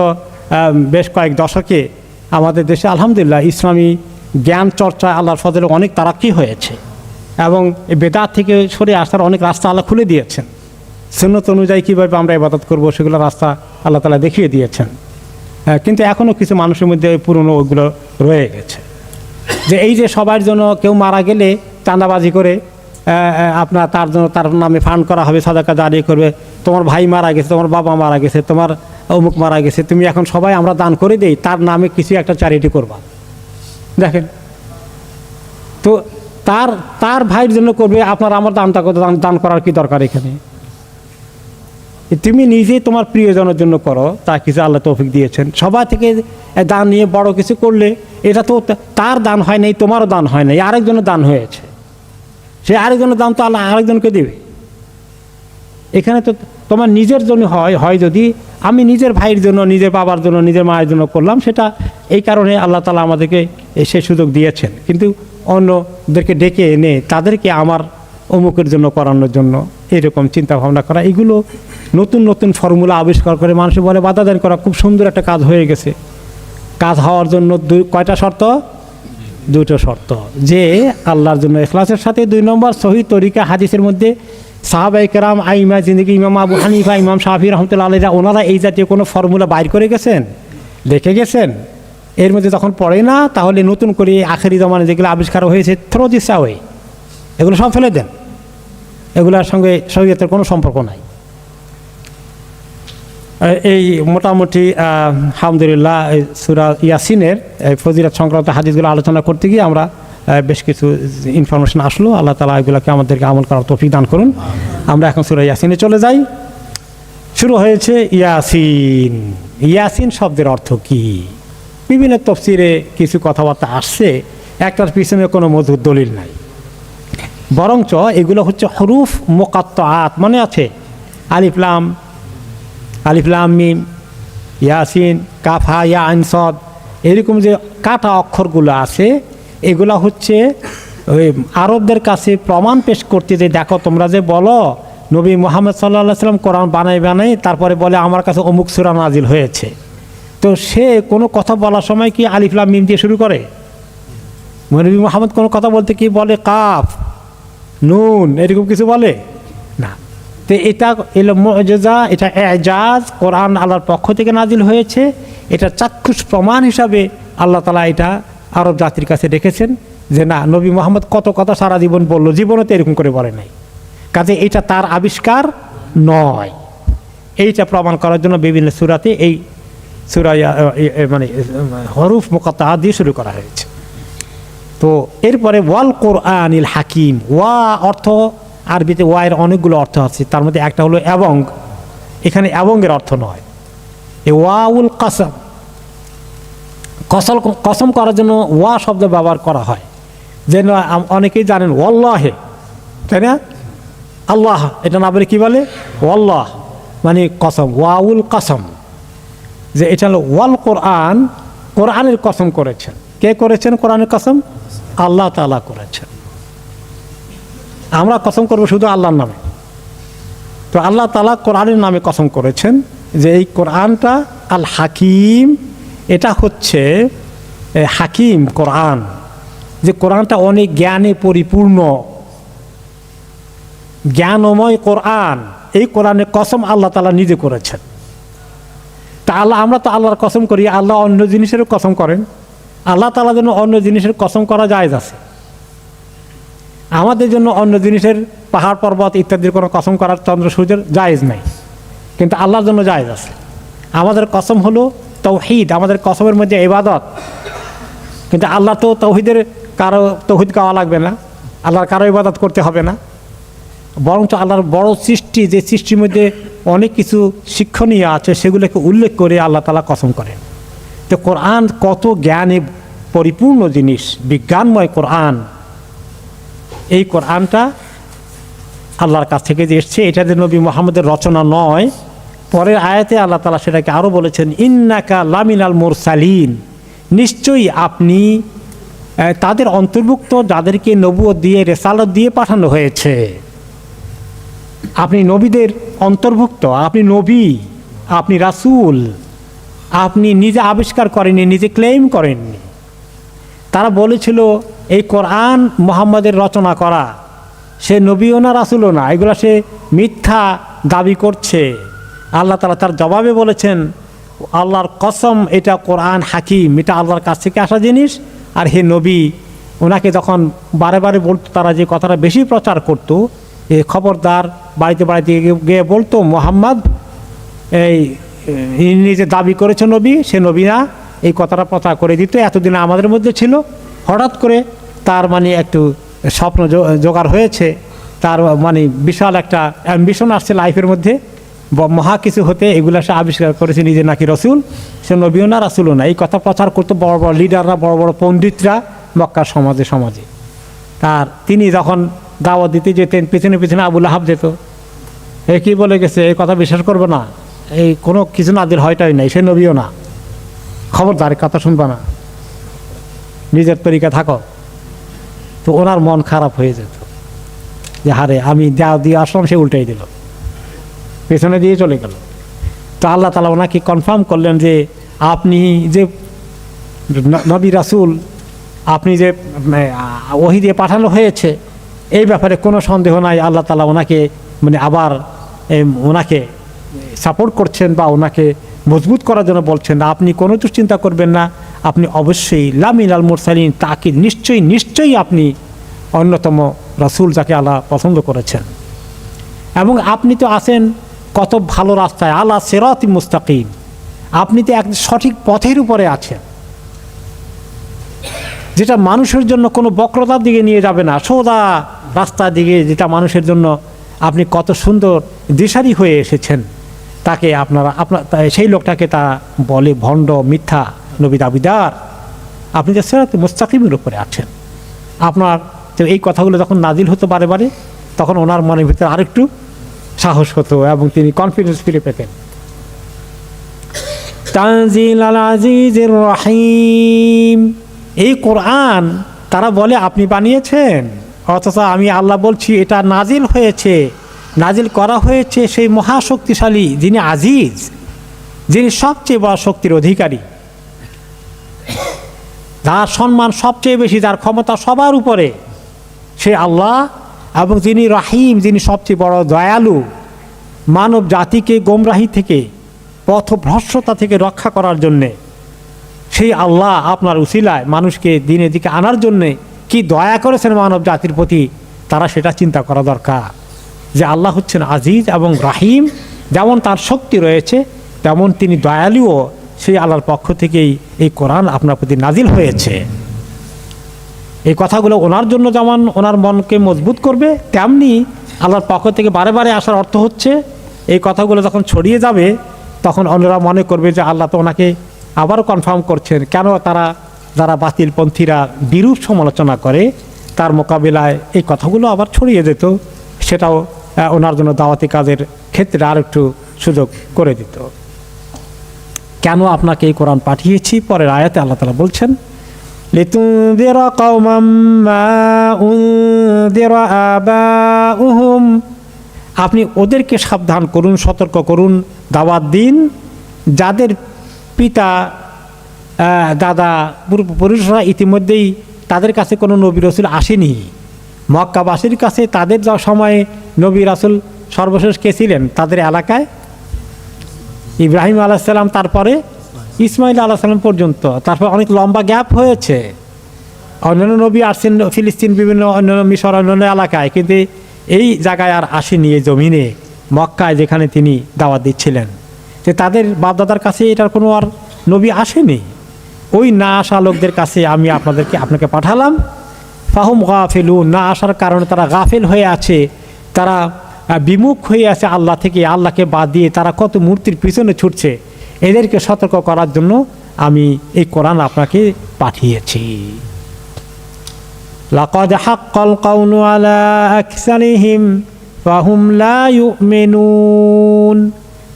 বেশ কয়েক দশকে আমাদের দেশে আলহামদুলিল্লাহ ইসলামী জ্ঞান চর্চা আল্লাহর ফজলে অনেক তারাক্কি হয়েছে, এবং বেদাত থেকে সরে আসার অনেক রাস্তা আল্লাহ খুলে দিয়েছেন। সুন্নত অনুযায়ী কীভাবে আমরা ইবাদত করব সেগুলো রাস্তা আল্লাহ তাআলা দেখিয়ে দিয়েছেন। কিন্তু এখনও কিছু মানুষের মধ্যে পুরনো ওগুলো রয়ে গেছে, যে এই যে সবার জন্য কেউ মারা গেলে চাঁদাবাজি করে আপনার তার জন্য তার নামে ফান্ড করা হবে, সাদাকা জারিয়া করবে, তোমার ভাই মারা গেছে, তোমার বাবা মারা গেছে, তোমার অমুক মারা গেছে, তুমি এখন সবাই আমরা দান করে দেই, তার নামে কিছু একটা চ্যারিটি করবা। দেখেন তো তার ভাইয়ের জন্য করবে, আপনার আমার দান করার কি দরকার এখানে? তুমি নিজেই তোমার প্রিয়জনের জন্য করো, তা কিছু আল্লাহ তৌফিক দিয়েছেন। সবাই থেকে দান নিয়ে বড় কিছু করলে এটা তো তার দান হয় নাই, তোমারও দান হয় নাই, আরেকজনের দান হয়েছে, সে আরেকজনের দান তো আল্লাহ আরেকজনকে দেবে। এখানে তো তোমার নিজের জন্য হয় যদি আমি নিজের ভাইয়ের জন্য, নিজের বাবার জন্য, নিজের মায়ের জন্য করলাম, সেটা এই কারণে আল্লাহ তাআলা আমাদেরকে সে সুযোগ দিয়েছেন। কিন্তু অন্যদেরকে ডেকে এনে তাদেরকে আমার অমুকের জন্য করানোর জন্য এরকম চিন্তা ভাবনা করা, এগুলো নতুন নতুন ফর্মুলা আবিষ্কার করে মানুষের বলে বাধা দান করা খুব সুন্দর একটা কাজ হয়ে গেছে। কাজ হওয়ার জন্য কয়টা শর্ত? 2টো শর্ত, যে আল্লাহর জন্য ইখলাসের সাথে, 2 নম্বর সহি তরিকা হাদিসের মধ্যে সাহাবায়ে কেরাম, আইমা জিন্দেগি, ইমাম আবু হানিফা, ইমাম শাফি রহমতুল্লাহ আলাইহিরা, ওনারা এই জাতীয় কোনো ফর্মুলা বাইর করে গেছেন, দেখে গেছেন। এর মধ্যে যখন পড়ে না, তাহলে নতুন করে আখেরি জমানে যেগুলো আবিষ্কার হয়েছে থ্রো দিস অ্যাওয়ে, এগুলো সব ফেলে দেন, এগুলোর সঙ্গে শরীয়তের কোনো সম্পর্ক নাই। এই মোটামুটি আলহামদুলিল্লাহ সূরা ইয়াসিনের ফজিলত সংক্রান্ত হাদিসগুলো আলোচনা করতে গিয়ে আমরা বেশ কিছু ইনফরমেশন আসলো। আল্লাহ তাআলা এগুলোকে আমাদেরকে আমল করার তৌফিক দান করুন। আমরা এখন সূরা ইয়াসিনে চলে যাই। শুরু হয়েছে ইয়াসিন। ইয়াসিন শব্দের অর্থ কি? বিভিন্ন তাফসীরে কিছু কথাবার্তা আসছে, একটার পিছনে কোনো মজবুত দলিল নাই, বরঞ্চ এগুলো হচ্ছে হরুফ মুকাত্তাআত, মনে আছে? আলিফ লাম মিম, ইয়াসিন, কাফ হা ইয়া আইন সাদ, এরকম যে কাটা অক্ষরগুলো আছে, এগুলো হচ্ছে ওই আরবদের কাছে প্রমাণ পেশ করতে, যে দেখো তোমরা যে বলো নবী মুহাম্মদ সাল্লাল্লাহু আলাইহি ওয়াসাল্লাম কোরআন বানাই তারপরে বলে আমার কাছে অমুক সূরা নাজিল হয়েছে, তো সে কোনো কথা বলার সময় কি আলিফ লাম মিম দিয়ে শুরু করে? নবী মুহাম্মদ কোনো কথা বলতে কি বলে কাফ নুন এরকম কিছু বলে না? তো এটা এলো মুআজিজা, এটা এজাজ, কোরআন আল্লাহর পক্ষ থেকে নাজিল হয়েছে, এটা চাক্ষুষ প্রমাণ হিসাবে আল্লাহ তাআলা এটা আরব জাতির কাছে রেখেছেন যে না, নবী মুহাম্মদ কত কথা সারা জীবন বললো, জীবনে তো এরকম করে বলে নাই, কাজে এটা তার আবিষ্কার নয়। এইটা প্রমাণ করার জন্য বিভিন্ন সূরাতে এই সূরা মানে হরুফ মুকাত্তা দিয়ে শুরু করা হয়েছে। তো এরপরে ওয়াল কোরআনিল হাকিম, ওয়া অর্থ আরবিতে ওয়ার অনেকগুলো অর্থ আছে, তার মধ্যে একটা হলো এবং। এখানে এবংয়ের অর্থ নয়, এ ওয়াউল কসম, কসম করার জন্য ওয়া শব্দ ব্যবহার করা হয়। যেন অনেকেই জানেন ওয়াল্লাহে, তাই না? আল্লাহ এটা না বলে কী বলে? ওয়াল্লাহ, মানে কসম, ওয়াউল কসম, যে এটা হলো ওয়াল কোরআন, কোরআনের কসম করেছেন। কে করেছেন কোরআনের কসম? আল্লাহ তাআলা করেছেন। আমরা কসম করবো শুধু আল্লাহর নামে, তো আল্লাহ তাআলা কোরআনের নামে কসম করেছেন যে এই কোরআনটা আল হাকিম, এটা হচ্ছে হাকিম কোরআন, যে কোরআনটা অনেক জ্ঞানে পরিপূর্ণ, জ্ঞানময় কোরআন। এই কোরআনের কসম আল্লাহ তাআলা নিজে করেছেন। তা আমরা তো আল্লাহর কসম করি, আল্লাহ অন্য জিনিসেরও কসম করেন। আল্লাহ তাআলার জন্য অন্য জিনিসের কসম করা জায়েজ আছে, আমাদের জন্য অন্য জিনিসের পাহাড় পর্বত ইত্যাদির কোনো কসম করার, চন্দ্র সূর্যের জায়েজ নাই, কিন্তু আল্লাহর জন্য জায়েজ আছে। আমাদের কসম হলো তাওহীদ, আমাদের কসমের মধ্যে ইবাদত, কিন্তু আল্লাহ তো তাওহীদের কারো তাওহীদ গাওয়া লাগবে না, আল্লাহর কারো ইবাদত করতে হবে না, বরঞ্চ আল্লাহর বড় সৃষ্টি, যে সৃষ্টির মধ্যে অনেক কিছু শিক্ষণীয় আছে সেগুলোকে উল্লেখ করে আল্লাহ তাআলা কসম করেন। তো কোরআন কত জ্ঞানে পরিপূর্ণ জিনিস, বিজ্ঞানময় কোরআন। এই কোরআনটা আল্লাহর কাছ থেকে যে এসছে, এটা যে নবী মুহাম্মদের রচনা নয়। পরের আয়াতে আল্লাহ তাআলা সেটাকে আরও বলেছেন, ইন্নাকা লামিনাল মুরসালিন, নিশ্চয়ই আপনি তাদের অন্তর্ভুক্ত যাদেরকে নবুয়ত দিয়ে, রিসালাত দিয়ে পাঠানো হয়েছে। আপনি নবীদের অন্তর্ভুক্ত, আপনি নবী, আপনি রাসূল, আপনি নিজে আবিষ্কার করেননি, নিজে ক্লেম করেননি। তারা বলেছিল এই কোরআন মুহাম্মদের রচনা করা, সে নবীও না রাসূলও না, এগুলো সে মিথ্যা দাবি করছে। আল্লাহ তাআলা তার জবাবে বলেছেন, আল্লাহর কসম, এটা কোরআন হাকিম, এটা আল্লাহর কাছ থেকে আসা জিনিস। আর হে নবী, ওনাকে যখন বারে বারে বলতো, তারা যে কথাটা বেশি প্রচার করতো, এ খবরদার, বাড়িতে বাড়িতে গিয়ে বলতো মুহাম্মদ এই নিজে দাবি করেছে নবী, সে নবী না, এই কথাটা প্রচার করে দিত। এতদিন আমাদের মধ্যে ছিল, হঠাৎ করে তার মানে একটু স্বপ্ন জোগাড় হয়েছে, তার মানে বিশাল একটা অ্যাম্বিশন আসছে লাইফের মধ্যে, মহা কিছু হতে, এগুলো সে আবিষ্কার করেছে নিজে নাকি রসুল, সে নবীও না রাসূলও না। এই কথা প্রচার করতো বড় বড় লিডাররা, বড় বড় পণ্ডিতরা মক্কার সমাজে সমাজে। আর তিনি যখন দাওয়াত দিতে যেতেন, পিছনে পিছনে আবু লাহাব যেত, এ কী বলে গেছে, এই কথা বিশ্বাস করবে না, এই কোনো কিছু নাদির হয়টাই নাই, সে নবীও না, খবরদার কথা শুনবে না, নিজের তরিকা থাকো। তো ওনার মন খারাপ হয়ে যেত যে হারে, আমি দাওয়াত দিয়ে আসলাম, সে উল্টাই দিল, পেছনে দিয়ে চলে গেল। তো আল্লাহ তাআলা ওনাকে কনফার্ম করলেন যে আপনি যে নবী রাসূল, আপনি যে ওহী দিয়ে পাঠানো হয়েছে, এই ব্যাপারে কোনো সন্দেহ নাই। আল্লাহ তাআলা ওনাকে মানে আবার ওনাকে সাপোর্ট করছেন বা ওনাকে মজবুত করার জন্য বলছেন, আপনি কোনো দুশ্চিন্তা করবেন না, আপনি অবশ্যই লামিনাল মুরসালিন, তাকে নিশ্চয়ই নিশ্চয়ই আপনি অন্যতম রাসূল যাকে আল্লাহ পছন্দ করেছেন। এবং আপনি তো আছেন কত ভালো রাস্তায়, আলা সিরাতি মুস্তাকিম, আপনি তো এক সঠিক পথের উপরে আছেন, যেটা মানুষের জন্য কোনো বক্রতার দিকে নিয়ে যাবে না, সোজা রাস্তার দিকে, যেটা মানুষের জন্য আপনি কত সুন্দর দিশারি হয়ে এসেছেন। তাকে আপনার সেই লোকটাকে তা বলে ভণ্ড, মিথ্যা নবী দাবিদার। আপনি যে সিরাতে মুস্তাকিমের উপরে আছেন। আপনার তো এই কথাগুলো যখন নাজিল হতো বারে বারে, তখন ওনার মনের ভিতরে আরেকটু সাহস হতো এবং তিনি কনফিডেন্স ফিরে পেতেন। তানজিল আল আজিজির রহিম, এই কোরআন তারা বলে আপনি বানিয়েছেন, অথচ আমি আল্লাহ বলছি এটা নাজিল হয়েছে, নাজিল করা হয়েছে সেই মহাশক্তিশালী যিনি আজিজ, যিনি সবচেয়ে বড় শক্তির অধিকারী, যার সম্মান সবচেয়ে বেশি, যার ক্ষমতা সবার উপরে, সে আল্লাহ। এবং যিনি রাহিম, যিনি সবচেয়ে বড় দয়ালু, মানব জাতিকে গোমরাহি থেকে, পথভ্রষ্টতা থেকে রক্ষা করার জন্যে সেই আল্লাহ আপনার উসিলায় মানুষকে দিনের দিকে আনার জন্যে কি দয়া করেছেন মানব জাতির প্রতি, তারা সেটা চিন্তা করা দরকার যে আল্লাহ হচ্ছেন আজিজ এবং রাহিম। যেমন তার শক্তি রয়েছে তেমন তিনি দয়ালুও। সেই আল্লাহর পক্ষ থেকেই এই কোরআন আপনার প্রতি নাজিল হয়েছে। এই কথাগুলো ওনার জন্য যেমন ওনার মনকে মজবুত করবে, তেমনি আল্লাহর পক্ষ থেকে বারে বারে আসার অর্থ হচ্ছে এই কথাগুলো যখন ছড়িয়ে যাবে তখন অন্যরা মনে করবে যে আল্লাহ তো ওনাকে আবারও কনফার্ম করছেন। কেন তারা যারা বাতিলপন্থীরা বিরূপ সমালোচনা করে তার মোকাবিলায় এই কথাগুলো আবার ছড়িয়ে যেত, সেটাও ওনার জন্য দাওয়াতি কাজের ক্ষেত্রে আর একটু সুযোগ করে দিত। কেন আপনাকে এই কোরআন পাঠিয়েছি, পরের আয়াতে আল্লাহ তাআলা বলছেন লিতুনযিরা কওমান মা উনযিরা আবাউহুম, আপনি ওদেরকে সাবধান করুন, সতর্ক করুন, দাওয়াত দিন যাদের পিতা দাদা পূর্বপুরুষরা ইতিমধ্যেই তাদের কাছে কোনো নবী রাসূল আসেনি। মক্কাবাসীর কাছে তাদের যা সময়ে নবী রাসূল সর্বশেষ কে ছিলেন তাদের এলাকায়? ইব্রাহিম আলাইহিস সালাম, তারপরে ইসমাইল আলাইহিস সালাম পর্যন্ত। তারপর অনেক লম্বা গ্যাপ হয়েছে। অন্যান্য নবী আসছেন ফিলিস্তিন, বিভিন্ন অন্যান্য মিশর, অন্যান্য এলাকায়, কিন্তু এই জায়গায় আর আসেনি, এই জমিনে মক্কায় যেখানে তিনি দাওয়াত দিচ্ছিলেন। যে তাদের বাপদাদার কাছে এটার কোনো আর নবী আসেনি। ওই না আসা লোকদের কাছে আমি আপনাকে পাঠালাম। ফাহুম গাফিলুন, না আসার কারণে তারা গাফিল হয়ে আছে, তারা বিমুখ হয়ে আছে আল্লাহ থেকে। আল্লাহকে বাদ দিয়ে তারা কত মূর্তির পিছনে ছুটছে। এদেরকে সতর্ক করার জন্য আমি এই কোরআন আপনাকে পাঠিয়েছি। লাকাদ হাক্কাল কাউলু আলা আকসারিহিম ফাহুম লা ইউমিনুন,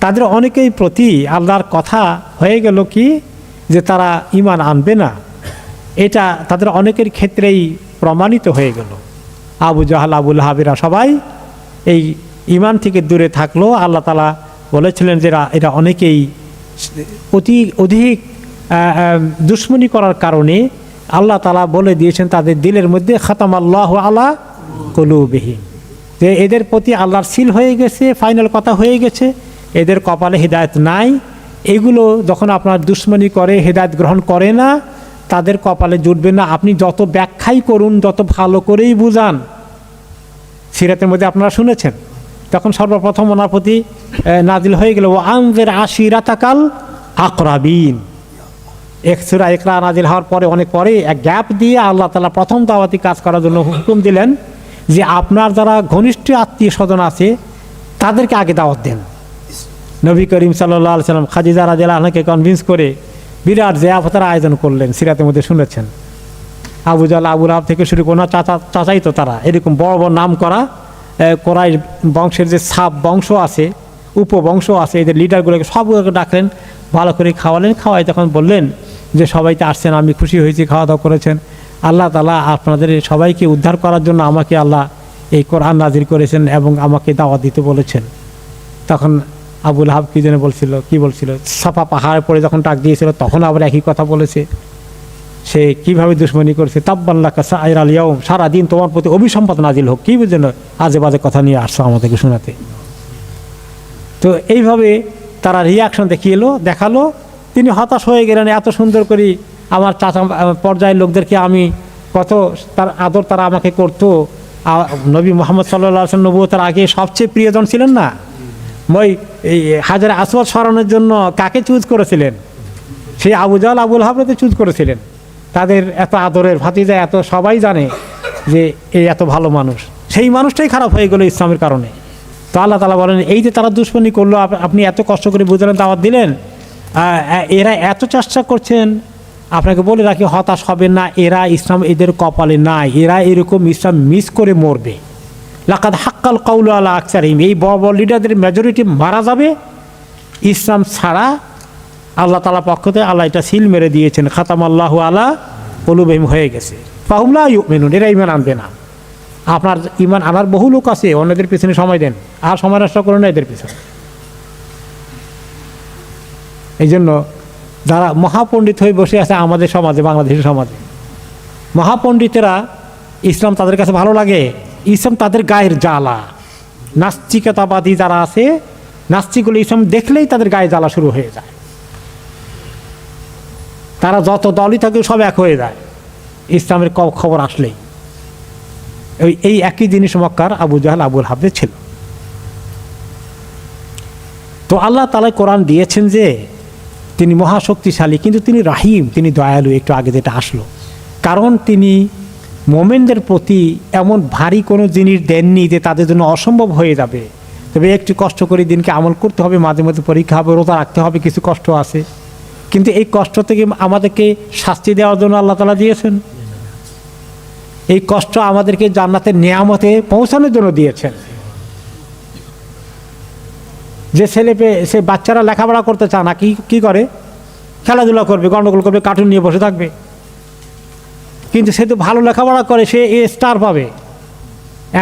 তাদের অনেকেই প্রতি আল্লাহর কথা হয়ে গেল কি যে তারা ঈমান আনবে না। এটা তাদের অনেকের ক্ষেত্রেই প্রমাণিত হয়ে গেল। আবু জাহাল, আবুল হাবিরা সবাই এই ঈমান থেকে দূরে থাকলো। আল্লাহ তাআলা বলেছিলেন যে এরা অনেকেই অধিক দুশমনি করার কারণে আল্লাহ তাআলা বলে দিয়েছেন তাদের দিলের মধ্যে খাতামাল্লাহু আলা কুলুবিহিম, যে এদের প্রতি আল্লাহর সিল হয়ে গেছে, ফাইনাল কথা হয়ে গেছে, এদের কপালে হেদায়েত নাই। এগুলো যখন আপনার দুশমনি করে, হেদায়েত গ্রহণ করে না, তাদের কপালে জুটবে না। আপনি যত ব্যাখ্যাই করুন, যত ভালো করেই বুঝান, সিরাতের মধ্যে আপনারা শুনেছেন, তখন সর্বপ্রথম ওনার প্রতি নাজিল হয়ে গেল ও আনজির আশিরাতাকাল আকরাবিন। সূরা ইকরা নাজিল হওয়ার পরে অনেক পরে এক গ্যাপ দিয়ে আল্লাহ তাআলা প্রথম দাওয়াতি কাজ করার জন্য হুকুম দিলেন যে আপনার যারা ঘনিষ্ঠ আত্মীয় স্বজন আছে তাদেরকে আগে দাওয়াত দেন। নবী করিম সাল্লাল্লাহু আলাইহি সাল্লাম খাদিজা রাদিয়াল্লাহু আনহাকে কনভিন্স করে বিরাট জিয়াফতের আয়োজন করলেন। সিরাতের মধ্যে শুনেছেন আবু জাহল, আবু লাহাব থেকে শুরু করে চাচাই তো তারা, এরকম বড় বড় নাম করা কোরাইশ বংশের যে সাব বংশ আছে, উপবংশ আছে, এদের লিডারগুলোকে সবগুলোকে ডাকলেন, ভালো করে খাওয়ালেন। খাওয়াই তখন বললেন যে সবাই তো আসছেন, আমি খুশি হয়েছি, খাওয়া দাওয়া করেছেন। আল্লাহ তাআলা আপনাদের সবাইকে উদ্ধার করার জন্য আমাকে আল্লাহ এই কোরআন নাজিল করেছেন এবং আমাকে দাওয়াত দিতে বলেছেন। তখন আবু লাহাব কি বলছিল সাফা পাহাড়ে পড়ে যখন ডাক দিয়েছিল তখন আবার একই কথা বলেছে। সে কিভাবে দুশমনি করেছে, তাব্বাল্লাকা সাইর আল ইয়াউম, সারাদিন তোমার প্রতি অভিসম্পাদ নাজিল হোক, কি বুঝলেন আজে বাজে কথা নিয়ে আসছো আমাদেরকে শোনাতে। তো এইভাবে তারা রিয়াকশন দেখালো। তিনি হতাশ হয়ে গেলেন, এত সুন্দর করে আমার চাচা পর্যায়ের লোকদেরকে আমি কত তার আদর তারা আমাকে করতো। নবী মুহাম্মদ সাল্লাল্লাহু আলাইহি ওয়াসাল্লাম নবুয়তের আগে সবচেয়ে প্রিয়জন ছিলেন না? এই হাজারে আসওয়াদ সরানোর জন্য কাকে চুজ করেছিলেন? সেই আবু জাহল, আবু লাহাবকে চুজ করেছিলেন। তাদের এত আদরের ভাতিজা, এত সবাই জানে যে এই এত ভালো মানুষ, সেই মানুষটাই খারাপ হয়ে গেল ইসলামের কারণে। তো আল্লাহ তাআলা বলেন এই যে তারা দুশমনি করলো, আপনি এত কষ্ট করে বুঝলেন, দাওয়াত দিলেন, এরা এত চেষ্টা করছেন, আপনাকে বলে রাখি হতাশ হবেন না। এরা ইসলাম এদের কপালে নাই, এরা এরকম ইসলাম মিস করে মরবে। লাকাদ হাক্কাল কাউলু আলা আকসারিহিম, এই বড় বড় লিডারদের মেজরিটি মারা যাবে ইসলাম ছাড়া। আল্লাহ তাআলার পক্ষ থেকে আল্লাহ এটা সিল মেরে দিয়েছেন, খাতামাল্লাহু আলা কুলুবিহিম হয়ে গেছে। ফাহুম লা ইউমিনুন, এরা ঈমান আনবে না। আপনার ঈমান আনার বহু লোক আছে, অন্যদের পিছনে সময় দেন, আর সময় নষ্ট করুন না এদের পিছনে। এই জন্য যারা মহাপণ্ডিত হয়ে বসে আছে আমাদের সমাজে, বাংলাদেশের সমাজে, মহাপণ্ডিতেরা ইসলাম তাদের কাছে ভালো লাগে, ইসলাম তাদের গায়ের জ্বালা। নাস্তিকতাবাদী যারা আছে, নাস্তিকগুলো ইসলাম দেখলেই তাদের গায়ে জ্বালা শুরু হয়ে যায়। তারা যত দলই থাকে সব এক হয়ে যায় ইসলামের খবর আসলেই। এই একই জিনিস মক্কার আবু জাহল আবুল হাব ছিল। তো আল্লাহ তাআলা কোরআন দিয়েছেন যে তিনি মহাশক্তিশালী, কিন্তু তিনি রাহিম, তিনি দয়ালু। একটু আগে যেটা আসলো, কারণ তিনি মোমেনদের প্রতি এমন ভারী কোনো জিনিস দেননি যে তাদের জন্য অসম্ভব হয়ে যাবে। তবে একটু কষ্ট করে দিনকে আমল করতে হবে, মাঝে মাঝে পরীক্ষা হবে, রোজা রাখতে হবে, কিছু কষ্ট আছে, কিন্তু এই কষ্ট থেকে আমাদেরকে শাস্তি দেওয়ার জন্য আল্লাহ তাআলা দিয়েছেন। এই কষ্ট আমাদেরকে জান্নাতের নিয়ামতে পৌঁছানোর জন্য দিয়েছেন। যে সে বাচ্চারা লেখাপড়া করতে চায় না, কি করে? খেলাধুলা করবে, গন্ডগোল করবে, কার্টুন নিয়ে বসে থাকবে। কিন্তু সে তো ভালো লেখাপড়া করে, সে স্টার পাবে।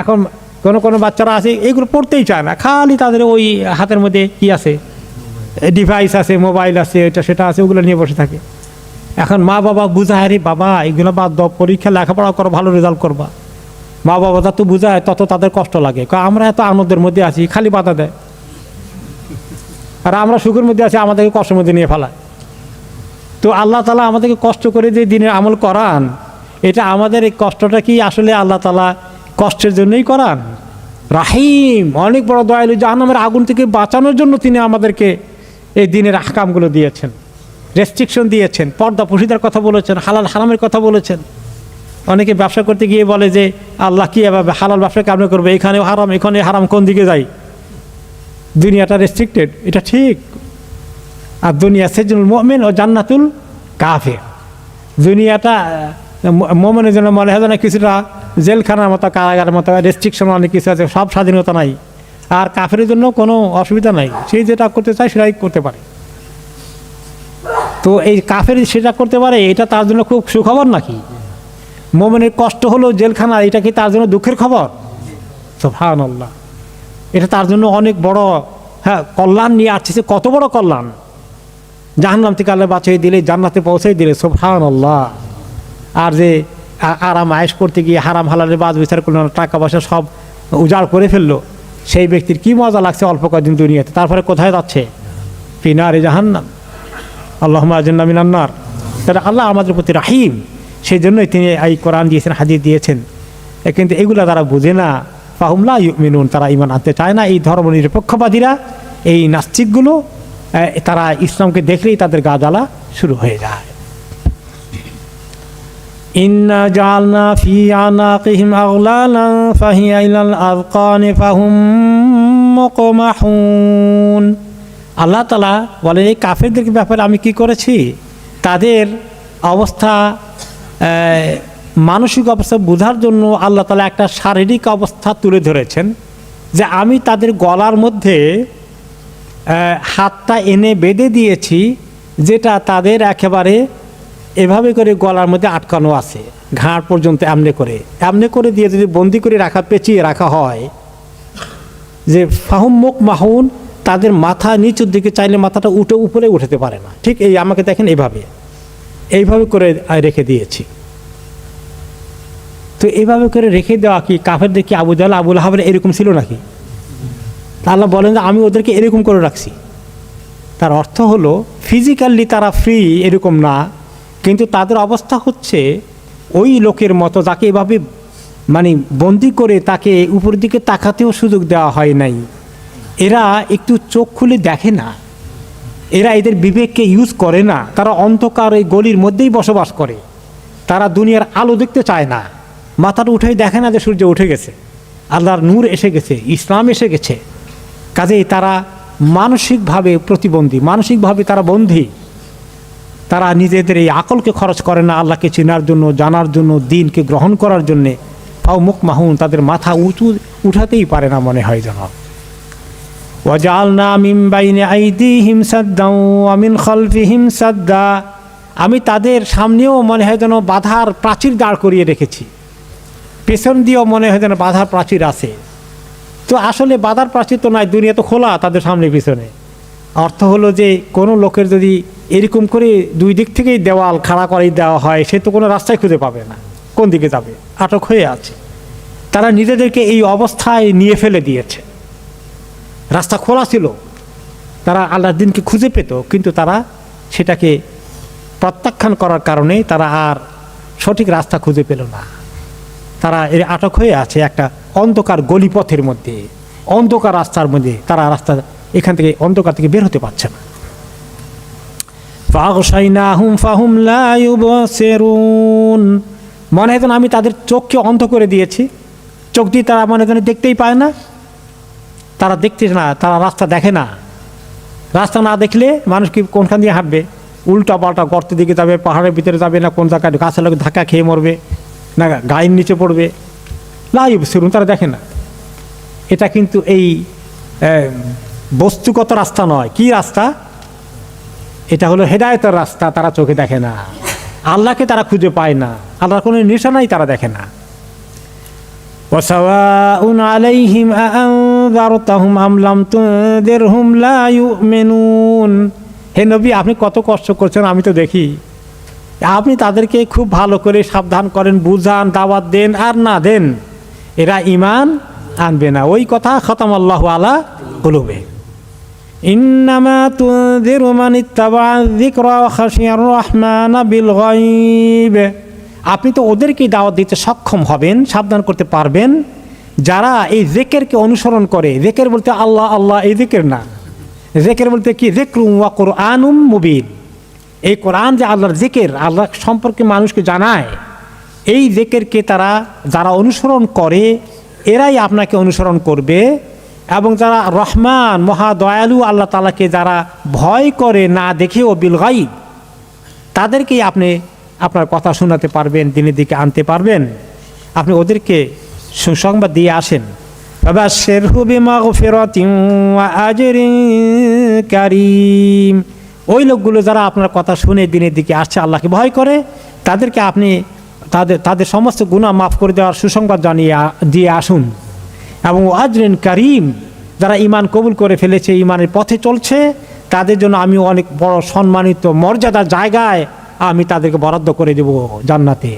এখন কোনো বাচ্চারা আছে এগুলো পড়তেই চায় না, খালি তাদের ওই হাতের মধ্যে কি আছে, ডিভাইস আছে, মোবাইল আছে, এটা সেটা আছে, ওগুলো নিয়ে বসে থাকে। এখন মা বাবা বুঝায়, আরে বাবা এগুলো বাদ দাও, পরীক্ষা লেখাপড়া করো, ভালো রেজাল্ট করবা। মা বাবা যত বুঝায় তত তাদের কষ্ট লাগে, আমরা এত আনন্দের মধ্যে আছি, খালি বাধা দেয়। আর আমরা সুখের মধ্যে আছি, আমাদেরকে কষ্টের মধ্যে নিয়ে ফেলায়। তো আল্লাহ তাআলা আমাদেরকে কষ্ট করে যে দিনের আমল করান, এটা আমাদের এই কষ্টটা কি আসলে আল্লাহ তাআলা কষ্টের জন্যই করান? রাহিম, অনেক বড় দয়ালু, জাহান্নামের আগুন থেকে বাঁচানোর জন্য তিনি আমাদেরকে এই দিনের আহকামগুলো দিয়েছেন, রেস্ট্রিকশন দিয়েছেন, পর্দা পশিদার কথা বলেছেন, হালাল হারামের কথা বলেছেন। অনেকে ব্যবসা করতে গিয়ে বলে যে আল্লাহ কি এভাবে হালাল ব্যবসা কেমন করবে, এখানেও হারাম, এখানে হারাম, কোন দিকে যাই? দুনিয়াটা রেস্ট্রিক্টেড, এটা ঠিক। আর দুনিয়া সেজনুল মুমিন ও জান্নাতুল কাফির। দুনিয়াটা মুমিনের জন্য মনে হয় না কিছুটা জেলখানার মতো, কারাগারের মতো, রেস্ট্রিকশন অনেক কিছু আছে, সব স্বাধীনতা নাই। আর কাফেরের জন্য কোনো অসুবিধা নাই, সেই যেটা করতে চায় সেটাই করতে পারে। তো এই কাফের সেটা করতে পারে, এটা তার জন্য খুব সুখবর নাকি? মুমিনের কষ্ট হলো জেলখানা, এটা কি তার জন্য দুঃখের খবর? সুবহানাল্লাহ, এটা তার জন্য অনেক বড় কল্যাণ নিয়ে আসছে। কত বড় কল্যাণ! জাহান্নাম থেকে আল্লাহ বাঁচিয়ে দিলে, জান্নাতে পৌঁছে দিলে, সুবহানাল্লাহ। আর যে আরাম আয়েশ করতে গিয়ে হারাম হালালের বাজ বিচার করলো, টাকা পয়সা সব উজাড় করে ফেললো, সেই ব্যক্তির কি মজা লাগছে অল্প কয়েকদিন দুনিয়াতে, তারপরে কোথায় যাচ্ছে? ফি নারি জাহান্নাম। আল্লাহুম্মা আজিরনা মিনান নার। তাহলে আল্লাহ আমাদের প্রতি রাহিম, সেই জন্যই তিনি এই কোরআন দিয়েছেন, হাদিস দিয়েছেন। কিন্তু এগুলো তারা বুঝে না, ফাহুম লা ইউমিনুন, তারা ঈমান আনতে চায় না। এই ধর্ম নিরপেক্ষবাদীরা, এই নাস্তিকগুলো, তারা ইসলামকে দেখলেই তাদের গা জ্বালা শুরু হয়ে যায়। ইন্না জাআলনা ফি আনাকিহিম আগলালান ফাহিয়া ইলাল আযকানি ফাহুম মুকমাহুন। আল্লাহ তাআলা বলেন, এই কাফেরদের ব্যাপারে আমি কি করেছি? তাদের অবস্থা, মানসিক অবস্থা বোঝার জন্য আল্লাহ তাআলা একটা শারীরিক অবস্থা তুলে ধরেছেন, যে আমি তাদের গলার মধ্যে হাতটা এনে বেঁধে দিয়েছি, যেটা তাদের একেবারে এভাবে করে গলার মধ্যে আটকানো আছে, ঘাড় পর্যন্ত এমনি করে দিয়ে যদি বন্দি করে রাখা, পেঁচিয়ে রাখা হয়, যে ফাহুম মুকমাহুন, তাদের মাথা নিচের দিকে চাইলে মাথাটা উপরে উঠাতে পারে না। ঠিক এই আমাকে দেখেন, এইভাবে করে রেখে দিয়েছি। তো এইভাবে করে রেখে দেওয়া কি কাফেরদের কি আবু জাহল আবুল হাবের এরকম ছিল নাকি? আল্লাহ বলেন যে আমি ওদেরকে এরকম করে রাখছি। তার অর্থ হলো ফিজিক্যালি তারা ফ্রি এরকম না, কিন্তু তাদের অবস্থা হচ্ছে ওই লোকের মতো যাকে এভাবে মানে বন্দি করে তাকে উপর দিকে তাকাতেও সুযোগ দেওয়া হয় নাই। এরা একটু চোখ খুলে দেখে না, এরা এদের বিবেককে ইউজ করে না, তারা অন্ধকার এই গলির মধ্যেই বসবাস করে, তারা দুনিয়ার আলো দেখতে চায় না, মাথাটা উঠেই দেখে না যে সূর্য উঠে গেছে, আল্লাহর নূর এসে গেছে, ইসলাম এসে গেছে। কাজেই তারা মানসিকভাবে প্রতিবন্ধী, মানসিকভাবে তারা বন্ধী। তারা নিজেদের এই আকলকে খরচ করে না আল্লাহকে চেনার জন্য, জানার জন্য, দিনকে গ্রহণ করার জন্যে। ফাও মুকমাহুন, তাদের মাথা উঠাতেই পারে না, মনে হয় যেন। ওয়াজআলনা মিন বাইনি আইদিহিম সাদ্দাও ওয়া মিন খালফিহিম সাদ্দা, আমি তাদের সামনেও মনে হয় যেন বাধার প্রাচীর দাঁড় করিয়ে রেখেছি, পেছন দিয়েও মনে হয় যেন বাধার প্রাচীর আছে। তো আসলে বাধার প্রাচীর তো নয়, দুনিয়া তো খোলা তাদের সামনে পিছনে। অর্থ হলো যে কোনো লোকের যদি এরকম করে দুই দিক থেকেই দেওয়াল খাড়া করেই দেওয়া হয়, সে তো কোনো রাস্তায় খুঁজে পাবে না, কোন দিকে যাবে, আটক হয়ে আছে। তারা নিজেদেরকে এই অবস্থায় নিয়ে ফেলে দিয়েছে। রাস্তা খোলা ছিল, তারা আল্লাহর দিনকে খুঁজে পেত, কিন্তু তারা সেটাকে প্রত্যাখ্যান করার কারণে তারা আর সঠিক রাস্তা খুঁজে পেল না। তারা এর আটক হয়ে আছে একটা অন্ধকার গলিপথের মধ্যে, অন্ধকার রাস্তার মধ্যে। তারা রাস্তা এখান থেকে অন্ধকার থেকে বের হতে পারছে না। ফাগশাইনাহুম ফাহুম লা ইউবসিরুন, মনে হয় আমি তাদের চোখকে অন্ধ করে দিয়েছি। চোখ দিয়ে তারা মনে হয় দেখতেই পায় না, তারা দেখতে না, তারা রাস্তা দেখে না। রাস্তা না দেখলে মানুষ কি কোনখান দিয়ে হাঁটবে? উল্টা পাল্টা গর্তের দিকে যাবে, পাহাড়ের ভিতরে যাবে, না কোন জায়গায় গাছের লোক ধাক্কা খেয়ে মরবে, না গায়ের নিচে পড়বে। লা ইউবসিরুন, তারা দেখে না। এটা কিন্তু এই বস্তুগত রাস্তা নয়। কি রাস্তা? এটা হলো হেদায়েতের রাস্তা। তারা চোখে দেখে না, আল্লাহকে তারা খুঁজে পায় না, আল্লাহর কোনো নিশানাই তারা দেখে না। ওয়াসাওয়াউন আলাইহিম আনযারতাহুম আম লাম তুনযিরহুম লা ইউমিনুন। হে নবী, আপনি কত কষ্ট করছেন আমি তো দেখি। আপনি তাদেরকে খুব ভালো করে সাবধান করেন, বুঝান, দাওয়াত দেন আর না দেন, এরা ঈমান আনবে না। ওই কথা খতামাল্লাহু আলা কুলুবে। ইন্নামা তুনযিরু মান ইত্তাবা'a যিকরা ওয়া খাশিয়ার রাহমানা বিল গায়ব। আপনি তো ওদেরকেই দাওয়াত দিতে সক্ষম হবেন, সাবধান করতে পারবেন, যারা এই জিকিরকে অনুসরণ করে। জিকির বলতে আল্লাহ আল্লাহ এই জিকির না। জিকির বলতে কি? যিকরুন ওয়া কুরআনুম মুবিন। এই কোরআন যে আল্লাহর জিকির, আল্লাহ সম্পর্কে মানুষকে জানায়, এই জিকিরকে তারা যারা অনুসরণ করে এরাই আপনাকে অনুসরণ করবে। এবং যারা রহমান মহা দয়ালু আল্লাহ তাআলাকে যারা ভয় করে না দেখেও বিল গায়ব, তাদেরকেই আপনি আপনার কথা শোনাতে পারবেন, দিনের দিকে আনতে পারবেন। আপনি ওদেরকে সুসংবাদ দিয়ে আসেন। ফাবাশশিরহু বিমাগফিরাতিন ওয়া আজরিন কারীম। ওই লোকগুলো যারা আপনার কথা শুনে দিনের দিকে আসছে, আল্লাহকে ভয় করে, তাদেরকে আপনি তাদের সমস্ত গুনাহ মাফ করে দেওয়ার সুসংবাদ দিয়ে আসুন। এবং আজরিন কারীম, যারা ঈমান কবুল করে ফেলেছে, ঈমানের পথে চলছে, তাদের জন্য আমি অনেক বড় সম্মানিত মর্যাদার জায়গায় আমি তাদেরকে বরাদ্দ করে দেব জান্নাতে।